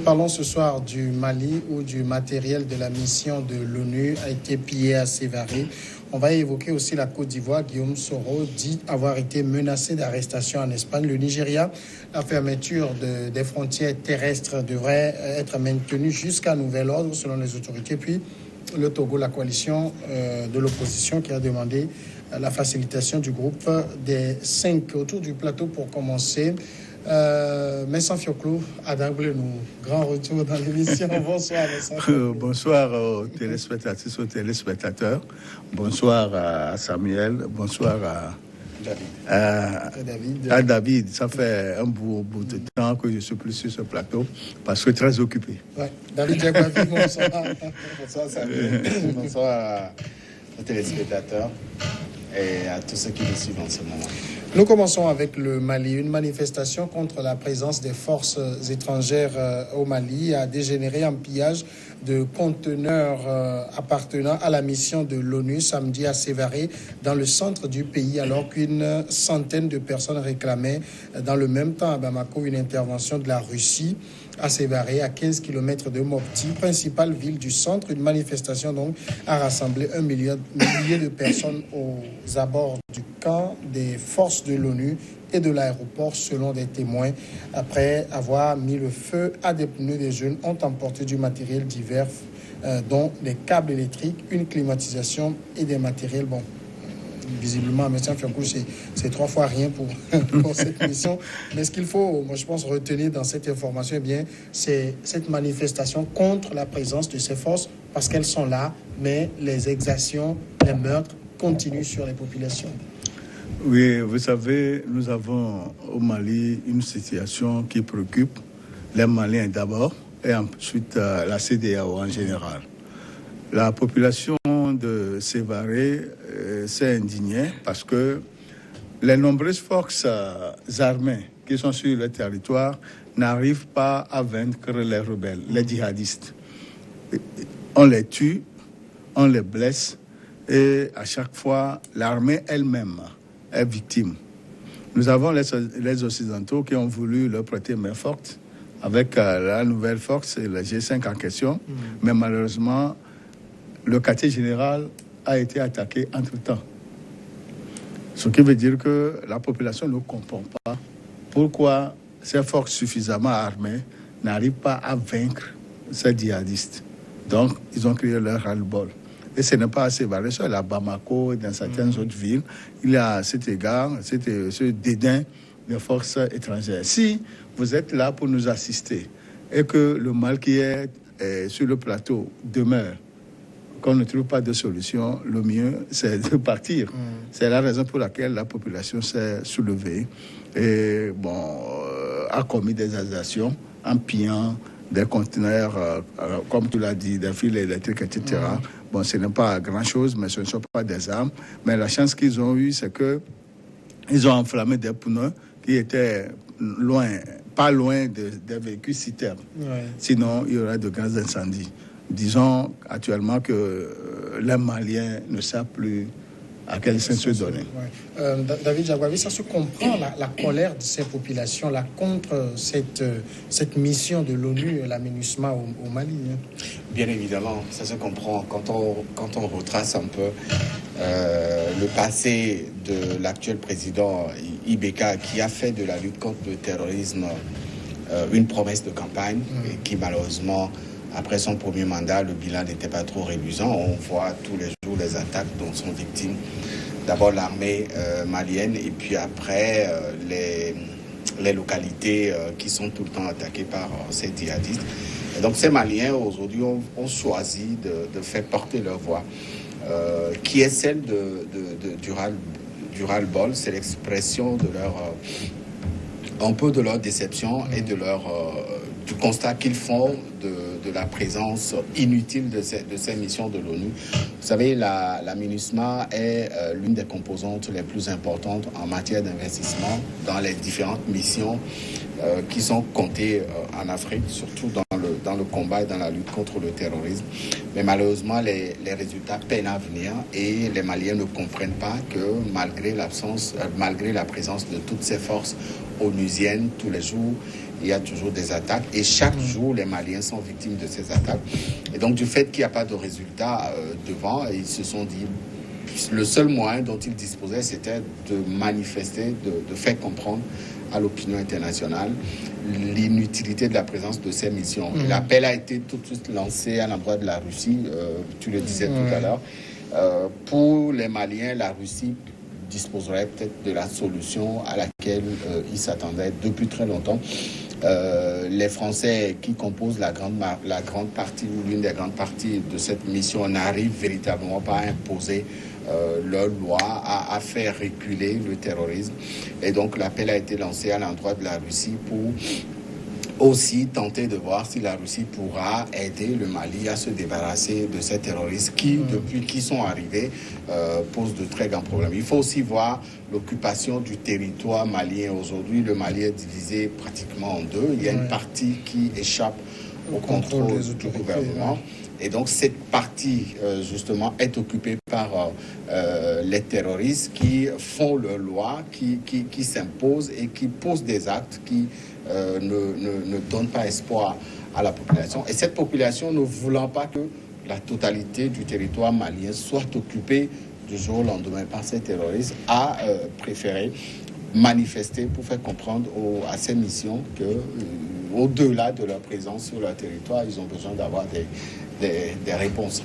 parlons ce soir du Mali où du matériel de la mission de l'ONU a été pillé à Sévaré. On va évoquer aussi la Côte d'Ivoire. Guillaume Soro dit avoir été menacé d'arrestation en Espagne. Le Nigeria, la fermeture des frontières terrestres devrait être maintenue jusqu'à nouvel ordre selon les autorités. Puis le Togo, la coalition de l'opposition qui a demandé la facilitation du groupe des 5 autour du plateau pour commencer. Vincent Fioclou, Adam Blenou, grand retour dans l'émission. Bonsoir, Vincent. Bonsoir aux téléspectatrices, aux téléspectateurs. Bonsoir à Samuel. Bonsoir à David. Ça fait un bout de temps que je suis plus sur ce plateau parce que très occupé. Ouais. David Diakwafi, bonsoir. Bonsoir Samuel. Bonsoir aux téléspectateurs et à tous ceux qui nous suivent en ce moment. Nous commençons avec le Mali. Une manifestation contre la présence des forces étrangères au Mali a dégénéré en pillage de conteneurs appartenant à la mission de l'ONU samedi à Sévaré, dans le centre du pays, alors qu'une centaine de personnes réclamaient dans le même temps à Bamako une intervention de la Russie. À Sévaré, à 15 km de Mopti, principale ville du centre. Une manifestation donc a rassemblé un millier de personnes aux abords du camp des forces de l'ONU et de l'aéroport, selon des témoins. Après avoir mis le feu à des pneus, des jeunes ont emporté du matériel divers, dont des câbles électriques, une climatisation et des matériels. Bon, visiblement, M. Fiancourt, c'est 3 fois rien pour cette mission. Mais ce qu'il faut, moi, je pense, retenir dans cette information, eh bien, c'est cette manifestation contre la présence de ces forces, parce qu'elles sont là, mais les exactions, les meurtres continuent sur les populations. Oui, vous savez, nous avons au Mali une situation qui préoccupe les Maliens d'abord et ensuite la CEDEAO en général. La population de Sévaré s'est indignée parce que les nombreuses forces armées qui sont sur le territoire n'arrivent pas à vaincre les rebelles, les djihadistes. On les tue, on les blesse et à chaque fois, l'armée elle-même est victime. Nous avons les Occidentaux qui ont voulu leur prêter main forte avec la nouvelle force, le G5 en question, mais malheureusement, le quartier général a été attaqué entre-temps. Ce qui veut dire que la population ne comprend pas pourquoi ces forces suffisamment armées n'arrivent pas à vaincre ces djihadistes. Donc, ils ont créé leur ras-le-bol. Et ce n'est pas assez varié. Sur la Bamako et dans certaines autres villes, il y a cet égard, ce dédain des forces étrangères. Si vous êtes là pour nous assister et que le mal qui est sur le plateau demeure, qu'on ne trouve pas de solution, le mieux, c'est de partir. C'est la raison pour laquelle la population s'est soulevée et a commis des exactions en pillant des conteneurs, comme tu l'as dit, des fils électriques, etc. Bon, ce n'est pas grand-chose, mais ce ne sont pas des armes. Mais la chance qu'ils ont eue, c'est qu'ils ont enflammé des pneus qui étaient pas loin des véhicules citernes. Ouais. Sinon, il y aurait de grands incendies. Disons actuellement que les Maliens ne savent plus à quel sens se donner. Ouais. David Diakwafi, ça se comprend, la colère de ces populations là contre cette mission de l'ONU, la MINUSMA au Mali. Hein. Bien évidemment, ça se comprend. Quand on retrace un peu le passé de l'actuel président Ibeka, qui a fait de la lutte contre le terrorisme une promesse de campagne, et qui malheureusement, après son premier mandat, le bilan n'était pas trop réluisant. On voit tous les jours les attaques dont sont victimes d'abord l'armée malienne et puis après les localités qui sont tout le temps attaquées par ces djihadistes. Et donc ces Maliens aujourd'hui ont choisi de faire porter leur voix, qui est celle du ras-le-bol. C'est l'expression de un peu de leur déception et du constat qu'ils font de la présence inutile de ces missions de l'ONU. Vous savez, la MINUSMA est l'une des composantes les plus importantes en matière d'investissement dans les différentes missions qui sont comptées en Afrique, surtout dans le combat et dans la lutte contre le terrorisme. Mais malheureusement, les résultats peinent à venir et les Maliens ne comprennent pas que malgré la présence de toutes ces forces onusiennes tous les jours, il y a toujours des attaques. Et chaque jour, les Maliens sont victimes de ces attaques. Et donc, du fait qu'il n'y a pas de résultat devant, ils se sont dit, le seul moyen dont ils disposaient, c'était de manifester, de faire comprendre à l'opinion internationale l'inutilité de la présence de ces missions. L'appel a été tout de suite lancé à l'endroit de la Russie, tu le disais tout à l'heure. Pour les Maliens, la Russie disposerait peut-être de la solution à laquelle ils s'attendaient depuis très longtemps. Les Français qui composent la grande partie ou l'une des grandes parties de cette mission n'arrivent véritablement pas à imposer leur loi, à faire reculer le terrorisme. Et donc l'appel a été lancé à l'endroit de la Russie pour aussi tenter de voir si la Russie pourra aider le Mali à se débarrasser de ces terroristes qui, depuis qu'ils sont arrivés, posent de très grands problèmes. Il faut aussi voir l'occupation du territoire malien. Aujourd'hui, le Mali est divisé pratiquement en deux. Il y a une partie qui échappe au contrôle du gouvernement. Et donc cette partie, justement, est occupée par les terroristes qui font leur loi, qui s'imposent et qui posent des actes qui ne donnent pas espoir à la population. Et cette population, ne voulant pas que la totalité du territoire malien soit occupée du jour au lendemain par ces terroristes, a préféré manifester pour faire comprendre à ces missions que, au-delà de leur présence sur leur territoire, ils ont besoin d'avoir des réponses.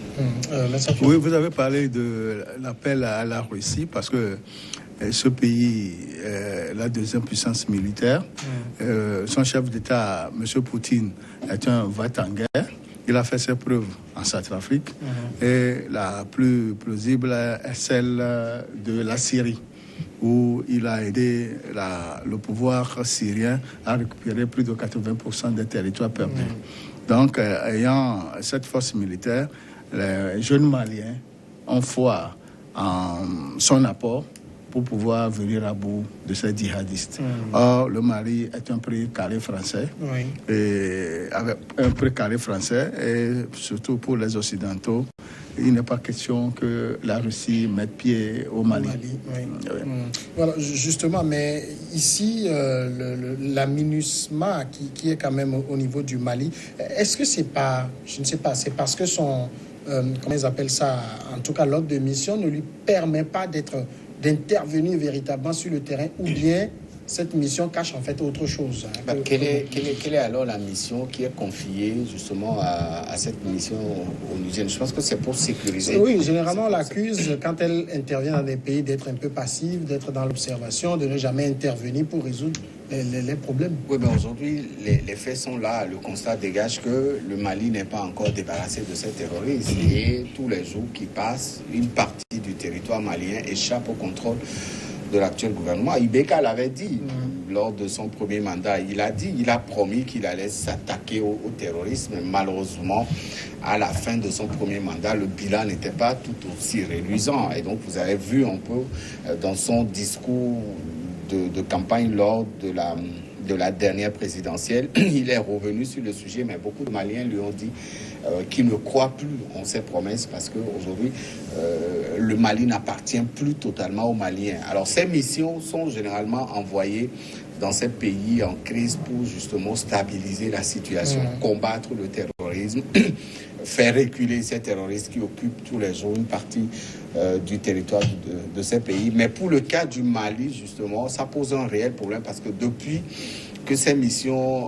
Oui, vous avez parlé de l'appel à la Russie parce que ce pays est la deuxième puissance militaire. Son chef d'État, M. Poutine, est un va-t-en-guerre. Il a fait ses preuves en Centrafrique. Et la plus plausible est celle de la Syrie, où il a aidé le pouvoir syrien à récupérer plus de 80% des territoires perdus. Donc, ayant cette force militaire, les jeunes Maliens ont foi en son apport pour pouvoir venir à bout de ces djihadistes. Or, le Mali est un précaré français, et avec un précaré français, et surtout pour les Occidentaux, il n'est pas question que la Russie mette pied au Mali. Voilà, justement, mais ici, la MINUSMA, qui est quand même au niveau du Mali, est-ce que c'est pas, je ne sais pas, c'est parce que son, comment ils appellent ça, en tout cas l'ordre de mission ne lui permet pas d'intervenir véritablement sur le terrain, ou bien cette mission cache en fait autre chose. Quelle est alors la mission qui est confiée justement à cette mission onusienne? Je pense que c'est pour sécuriser. Oui, généralement on l'accuse quand elle intervient dans des pays d'être un peu passive, d'être dans l'observation, de ne jamais intervenir pour résoudre les problèmes. Oui, mais aujourd'hui, les faits sont là. Le constat dégage que le Mali n'est pas encore débarrassé de ces terroristes. Et tous les jours qui passent, une partie du territoire malien échappe au contrôle de l'actuel gouvernement. Ibeka l'avait dit lors de son premier mandat. Il a promis qu'il allait s'attaquer au terrorisme. Mais malheureusement, à la fin de son premier mandat, le bilan n'était pas tout aussi reluisant. Et donc, vous avez vu un peu dans son discours de campagne lors de la dernière présidentielle, il est revenu sur le sujet, mais beaucoup de Maliens lui ont dit qu'ils ne croient plus en ses promesses parce qu'aujourd'hui, le Mali n'appartient plus totalement aux Maliens. Alors, ces missions sont généralement envoyées dans ces pays en crise pour justement stabiliser la situation, combattre le terrorisme, faire reculer ces terroristes qui occupent tous les jours une partie du territoire de ces pays. Mais pour le cas du Mali, justement, ça pose un réel problème parce que depuis que ces missions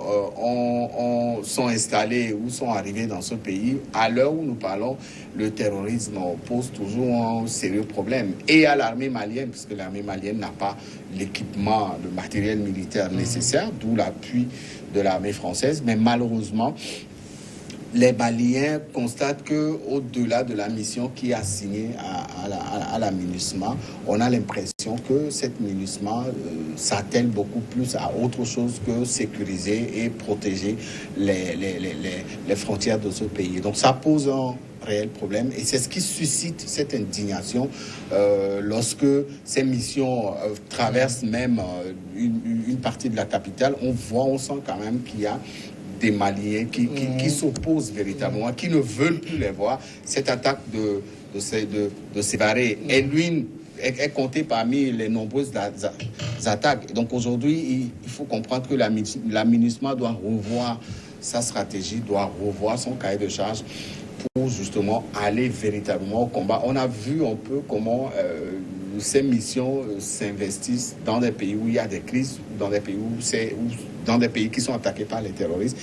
sont installées ou sont arrivées dans ce pays, à l'heure où nous parlons, le terrorisme pose toujours un sérieux problème. Et à l'armée malienne, puisque l'armée malienne n'a pas l'équipement, le matériel militaire nécessaire, d'où l'appui de l'armée française. Mais malheureusement, les Maliens constatent qu'au-delà de la mission qui est assignée à la MINUSMA, on a l'impression que cette MINUSMA s'attelle beaucoup plus à autre chose que sécuriser et protéger les frontières de ce pays. Donc ça pose un réel problème et c'est ce qui suscite cette indignation lorsque ces missions traversent même une partie de la capitale. On sent quand même qu'il y a des Maliens qui s'opposent véritablement, qui ne veulent plus les voir. Cette attaque de Sévaré est l'une est compté parmi les nombreuses attaques. Donc aujourd'hui, il faut comprendre que la MINUSMA doit revoir sa stratégie, doit revoir son cahier de charge pour justement aller véritablement au combat. On a vu un peu comment ces missions s'investissent dans des pays où il y a des crises, dans des pays qui sont attaqués par les terroristes.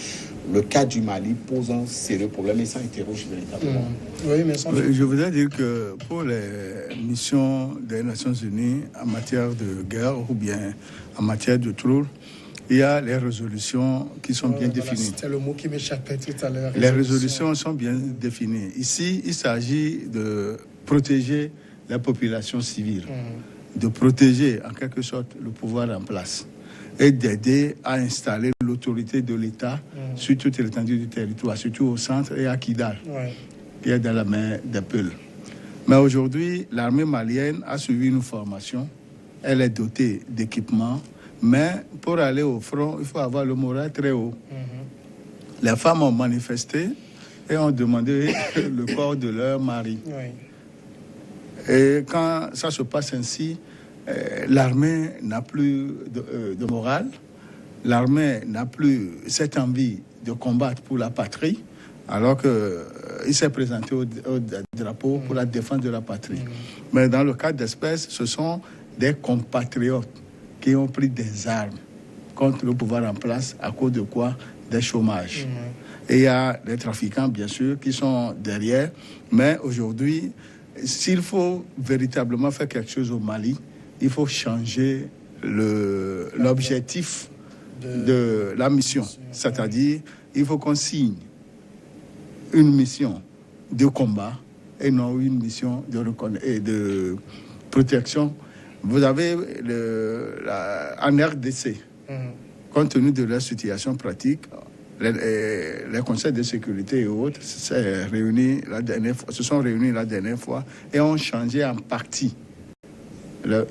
Le cas du Mali pose un sérieux problème et ça interroge véritablement. Oui, mais je voudrais dire que pour les missions des Nations Unies en matière de guerre ou bien en matière de trouble, il y a les résolutions qui sont bien définies. C'était le mot qui m'échappait tout à l'heure. Les résolutions sont bien définies. Ici, il s'agit de protéger la population civile, de protéger en quelque sorte le pouvoir en place et d'aider à installer l'autorité de l'État sur toute l'étendue du territoire, surtout au centre et à Kidal, qui est dans la main des Peuls. Mais aujourd'hui, l'armée malienne a suivi une formation, elle est dotée d'équipements, mais pour aller au front, il faut avoir le moral très haut. Les femmes ont manifesté et ont demandé le corps de leur mari. Et quand ça se passe ainsi, l'armée n'a plus de morale, l'armée n'a plus cette envie de combattre pour la patrie, alors qu'il s'est présenté au drapeau pour la défense de la patrie. Mais dans le cas d'espèce, ce sont des compatriotes qui ont pris des armes contre le pouvoir en place à cause de quoi? Des chômages. Et il y a des trafiquants, bien sûr, qui sont derrière. Mais aujourd'hui, s'il faut véritablement faire quelque chose au Mali, il faut changer l'objectif de la mission. C'est-à-dire, il faut qu'on signe une mission de combat et non une mission de protection. Vous avez en RDC, compte tenu de la situation pratique, les conseils de sécurité et autres se sont réunis la dernière fois et ont changé en partie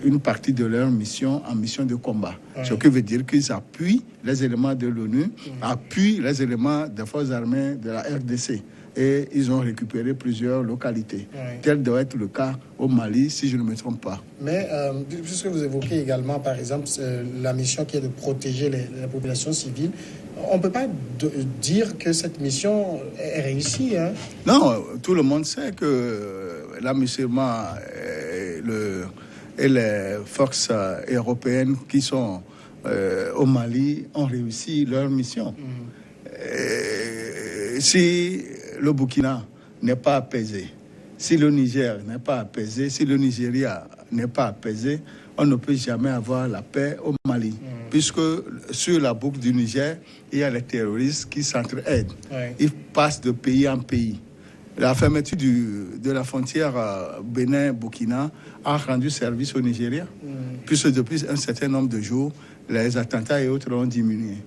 une partie de leur mission en mission de combat. Ce qui veut dire qu'ils appuient les éléments de l'ONU, appuient les éléments des forces armées de la RDC. Et ils ont récupéré plusieurs localités. Tel doit être le cas au Mali, si je ne me trompe pas. Mais puisque vous évoquez également, par exemple, la mission qui est de protéger la population civile, on ne peut pas dire que cette mission est réussie. Non, tout le monde sait que la MINUSMA et les forces européennes qui sont au Mali ont réussi leur mission. Si le Burkina n'est pas apaisé, si le Niger n'est pas apaisé, si le Nigeria n'est pas apaisé, on ne peut jamais avoir la paix au Mali. Puisque sur la boucle du Niger, il y a les terroristes qui s'entraident. Ils passent de pays en pays. La fermeture de la frontière Bénin-Burkina a rendu service au Nigeria. Puisque depuis un certain nombre de jours, les attentats et autres ont diminué.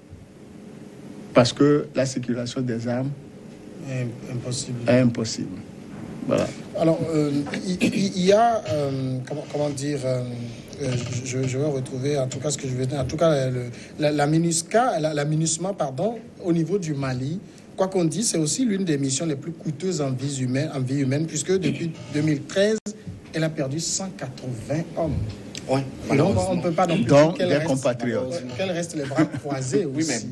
Parce que la circulation des armes est impossible. Voilà. Alors, il y a, comment dire, je vais retrouver en tout cas ce que je veux dire. En tout cas, la MINUSMA, au niveau du Mali, quoi qu'on dise, c'est aussi l'une des missions les plus coûteuses en vie humaine, puisque depuis 2013, elle a perdu 180 hommes. Oui, donc, on ne peut pas non plus dire qu'elle reste les bras croisés aussi.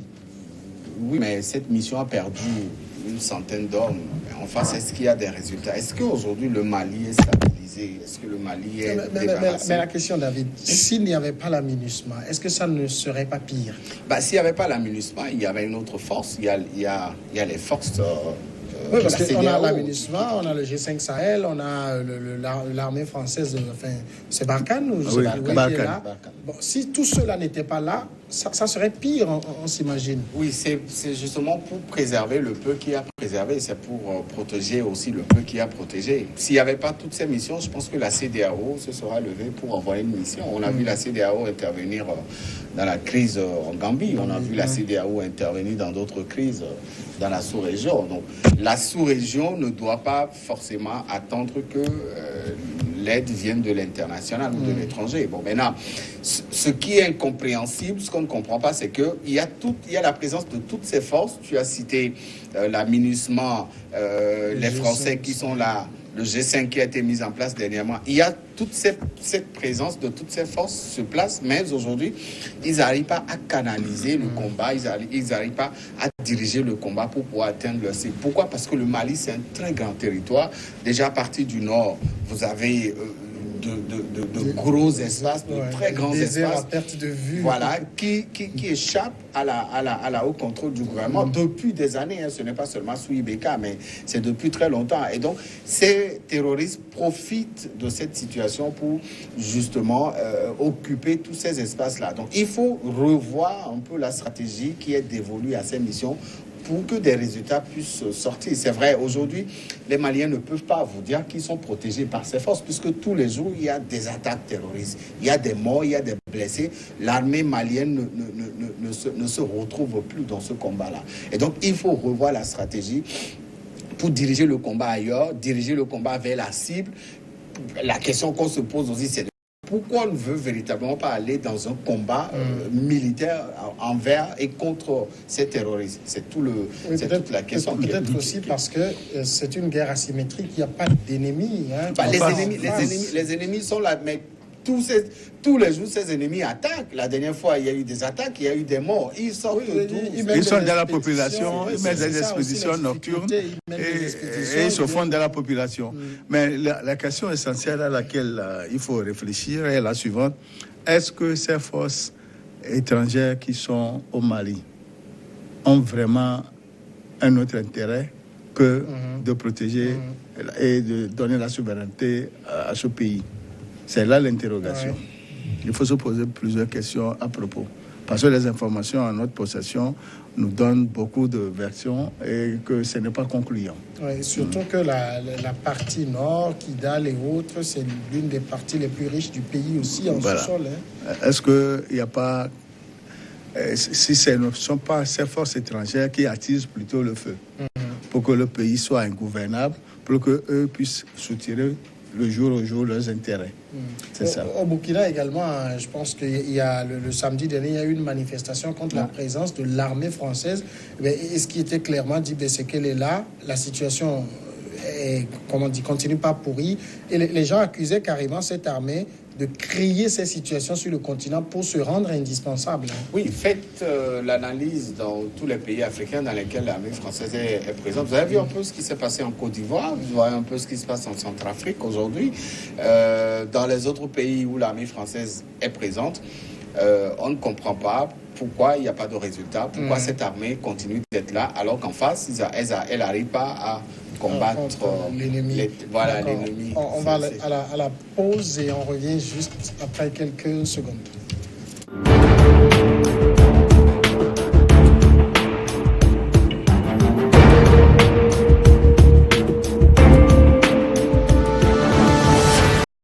Oui, mais cette mission a perdu une centaine d'hommes. Enfin, est-ce qu'il y a des résultats? Est-ce qu'aujourd'hui, le Mali est stabilisé? Est-ce que le Mali est débarrassé? Mais la question, David, s'il n'y avait pas la MINUSMA, est-ce que ça ne serait pas pire? S'il n'y avait pas la MINUSMA, il y avait une autre force. Il y a les forces... oui, parce qu'on a la MINUSMA, on a le G5 Sahel, on a l'armée française, c'est Barkhane ou oui, Barkhane. Bon, si tout cela n'était pas là, ça serait pire, on s'imagine. Oui, c'est justement pour préserver le peu qui a préservé, c'est pour protéger aussi le peu qui a protégé. S'il n'y avait pas toutes ces missions, je pense que la CEDEAO se sera levée pour envoyer une mission. On a vu la CEDEAO intervenir dans la crise en Gambie, on a vu la CEDEAO intervenir dans d'autres crises dans la sous-région. Donc, la sous-région ne doit pas forcément attendre que l'aide vienne de l'international ou de l'étranger. Bon, maintenant, ce qui est incompréhensible, ce qu'on ne comprend pas, c'est qu'il y a la présence de toutes ces forces. Tu as cité la MINUSMA, les Français qui sont là, le G5 qui a été mis en place dernièrement. Il y a toute cette présence de toutes ces forces sur place, mais aujourd'hui, ils n'arrivent pas à canaliser le combat, ils n'arrivent pas à diriger le combat pour pouvoir atteindre leur cible. Pourquoi? Parce que le Mali, c'est un très grand territoire. Déjà à partir du nord, vous avez de gros espaces, de très grands espaces, à perte de vue, voilà, qui échappent à la haut contrôle du gouvernement depuis des années. Hein. Ce n'est pas seulement sous Ibeka, mais c'est depuis très longtemps. Et donc, ces terroristes profitent de cette situation pour justement occuper tous ces espaces-là. Donc, il faut revoir un peu la stratégie qui est dévolue à ces missions pour que des résultats puissent sortir. C'est vrai, aujourd'hui, les Maliens ne peuvent pas vous dire qu'ils sont protégés par ces forces, puisque tous les jours, il y a des attaques terroristes, il y a des morts, il y a des blessés. L'armée malienne ne se retrouve plus dans ce combat-là. Et donc, il faut revoir la stratégie pour diriger le combat ailleurs, diriger le combat vers la cible. La question qu'on se pose aussi, c'est pourquoi on ne veut véritablement pas aller dans un combat militaire envers et contre ces terroristes? C'est toute la question. Peut-être aussi parce que c'est une guerre asymétrique, il n'y a pas d'ennemis. Hein, les ennemis sont là, mais tous les jours, ces ennemis attaquent. La dernière fois, il y a eu des attaques, il y a eu des morts. Ils sortent ils sont dans la population, ils mettent des expéditions nocturnes et ils se font dans la population. Mais la question essentielle à laquelle il faut réfléchir est la suivante. Est-ce que ces forces étrangères qui sont au Mali ont vraiment un autre intérêt que de protéger et de donner la souveraineté à ce pays? C'est là l'interrogation. Ouais. Il faut se poser plusieurs questions à propos. Parce que les informations en notre possession nous donnent beaucoup de versions et que ce n'est pas concluant. Ouais, surtout que la partie nord, Kidal et autres, c'est l'une des parties les plus riches du pays aussi en sous-sol. Hein. Est-ce qu'il n'y a pas... si ce ne sont pas ces forces étrangères qui attisent plutôt le feu pour que le pays soit ingouvernable, pour qu'eux puissent soutirer le jour au jour leurs intérêts. C'est ça. Au Burkina également, je pense qu'il y a le samedi dernier, il y a eu une manifestation contre la présence de l'armée française. Et ce qui était clairement dit, c'est qu'elle est là, la situation est, continue pas pourrie. Et les gens accusaient carrément cette armée de créer ces situations sur le continent pour se rendre indispensable. Oui, faites l'analyse dans tous les pays africains dans lesquels l'armée française est présente. Vous avez vu un peu ce qui s'est passé en Côte d'Ivoire, vous voyez un peu ce qui se passe en Centrafrique aujourd'hui. Dans les autres pays où l'armée française est présente, on ne comprend pas pourquoi il n'y a pas de résultat, pourquoi cette armée continue d'être là, alors qu'en face, elle n'arrive pas à combattre l'ennemi. Voilà, l'ennemi. On va à la pause et on revient juste après quelques secondes.